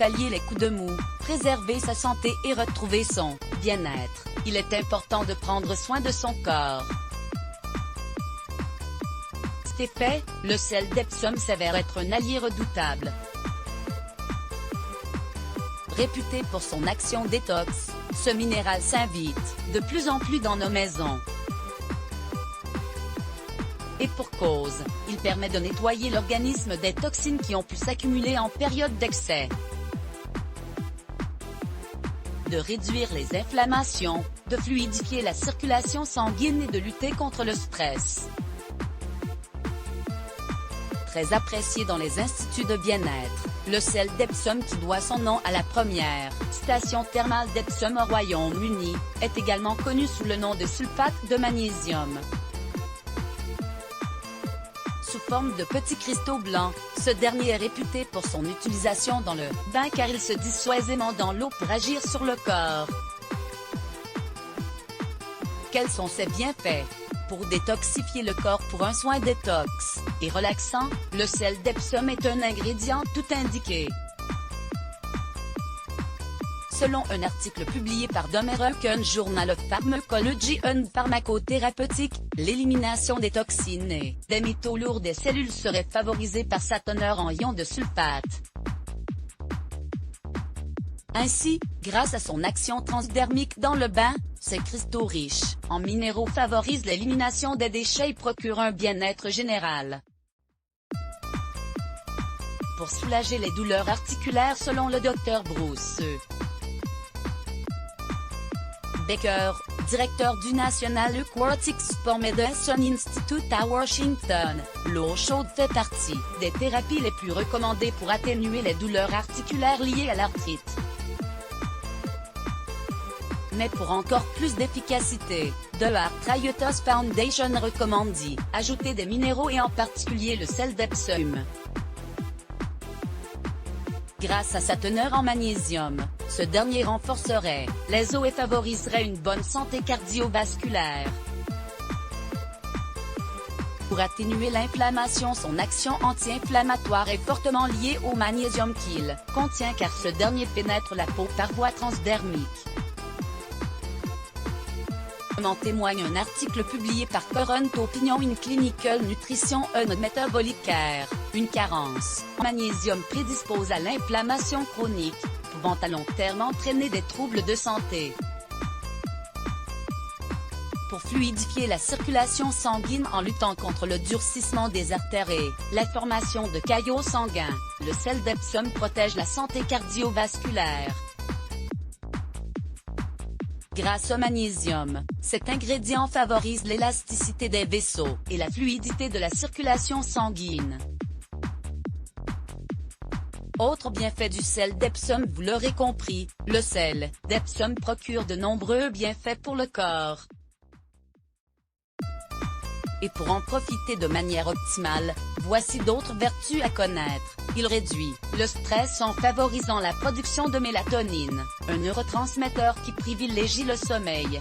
pallier les coups de mou, préserver sa santé et retrouver son bien-être, il est important de prendre soin de son corps. Cet effet, le sel d'Epsom s'avère être un allié redoutable. Réputé pour son action détox, ce minéral s'invite de plus en plus dans nos maisons. Et pour cause, il permet de nettoyer l'organisme des toxines qui ont pu s'accumuler en période d'excès, de réduire les inflammations, de fluidifier la circulation sanguine et de lutter contre le stress. Très apprécié dans les instituts de bien-être, le sel d'Epsom qui doit son nom à la première station thermale d'Epsom au Royaume-Uni, est également connu sous le nom de sulfate de magnésium. Sous forme de petits cristaux blancs, ce dernier est réputé pour son utilisation dans le bain car il se dissout aisément dans l'eau pour agir sur le corps. Quels sont ses bienfaits? Pour détoxifier le corps pour un soin détox et relaxant, le sel d'Epsom est un ingrédient tout indiqué. Selon un article publié par The American Journal of Pharmacology and Pharmacotherapeutic, l'élimination des toxines et des métaux lourds des cellules serait favorisée par sa teneur en ions de sulfate. Ainsi, grâce à son action transdermique dans le bain, ces cristaux riches en minéraux favorisent l'élimination des déchets et procurent un bien-être général. Pour soulager les douleurs articulaires selon le Dr Bruce Becker, directeur du National Aquatic Sport Medicine Institute à Washington, l'eau chaude fait partie des thérapies les plus recommandées pour atténuer les douleurs articulaires liées à l'arthrite. Mais pour encore plus d'efficacité, The Arthritis Foundation recommande d'y ajouter des minéraux et en particulier le sel d'Epsom. Grâce à sa teneur en magnésium, ce dernier renforcerait les os et favoriserait une bonne santé cardiovasculaire. Pour atténuer l'inflammation, son action anti-inflammatoire est fortement liée au magnésium qu'il contient car ce dernier pénètre la peau par voie transdermique. Comme en témoigne un article publié par Current Opinion in Clinical Nutrition and Metabolic Care, une carence en magnésium prédispose à l'inflammation chronique, pouvant à long terme entraîner des troubles de santé. Pour fluidifier la circulation sanguine en luttant contre le durcissement des artères et la formation de caillots sanguins, le sel d'Epsom protège la santé cardiovasculaire. Grâce au magnésium, cet ingrédient favorise l'élasticité des vaisseaux et la fluidité de la circulation sanguine. Autre bienfait du sel d'Epsom, vous l'aurez compris, le sel d'Epsom procure de nombreux bienfaits pour le corps. Et pour en profiter de manière optimale, voici d'autres vertus à connaître. Il réduit le stress en favorisant la production de mélatonine, un neurotransmetteur qui privilégie le sommeil.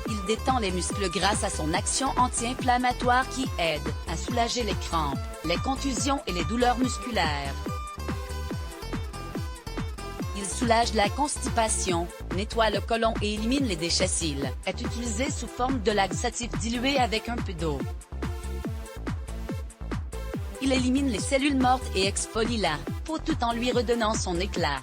Il détend les muscles grâce à son action anti-inflammatoire qui aide à soulager les crampes, les contusions et les douleurs musculaires. Il soulage la constipation, nettoie le côlon et élimine les déchets. S'il est utilisé sous forme de laxatif dilué avec un peu d'eau, il élimine les cellules mortes et exfolie la peau tout en lui redonnant son éclat.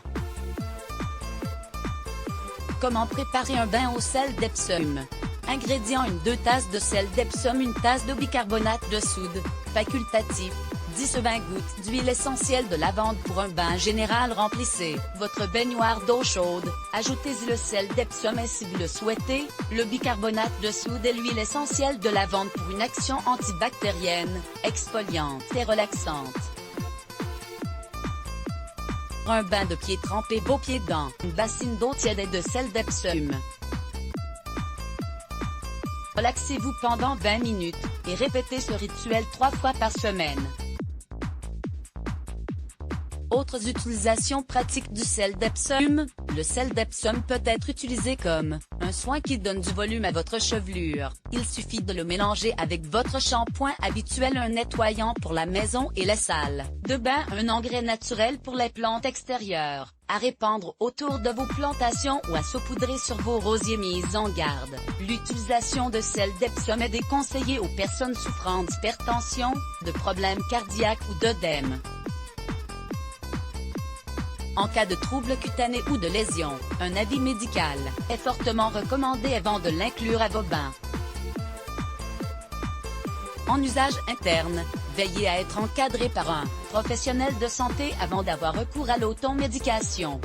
Comment préparer un bain au sel d'Epsom? Ingrédients: 2 tasses de sel d'Epsom, 1 tasse de bicarbonate de soude, facultatif, 10-20 gouttes d'huile essentielle de lavande pour un bain général. Remplissez votre baignoire d'eau chaude, ajoutez-y le sel d'Epsom et si vous le souhaitez, le bicarbonate de soude et l'huile essentielle de lavande pour une action antibactérienne, exfoliante et relaxante. Pour un bain de pieds, trempez vos pieds dans une bassine d'eau tiède et de sel d'Epsom. Relaxez-vous pendant 20 minutes, et répétez ce rituel 3 fois par semaine. Autres utilisations pratiques du sel d'Epsom. Le sel d'Epsom peut être utilisé comme un un soin qui donne du volume à votre chevelure. Il suffit de le mélanger avec votre shampoing habituel, un nettoyant pour la maison et la salle de bain, un engrais naturel pour les plantes extérieures, à répandre autour de vos plantations ou à saupoudrer sur vos rosiers. Mis en garde, l'utilisation de sel d'Epsom est déconseillée aux personnes souffrant d'hypertension, de problèmes cardiaques ou d'œdème. En cas de troubles cutanés ou de lésions, un avis médical est fortement recommandé avant de l'inclure à vos bains. En usage interne, veillez à être encadré par un professionnel de santé avant d'avoir recours à l'automédication.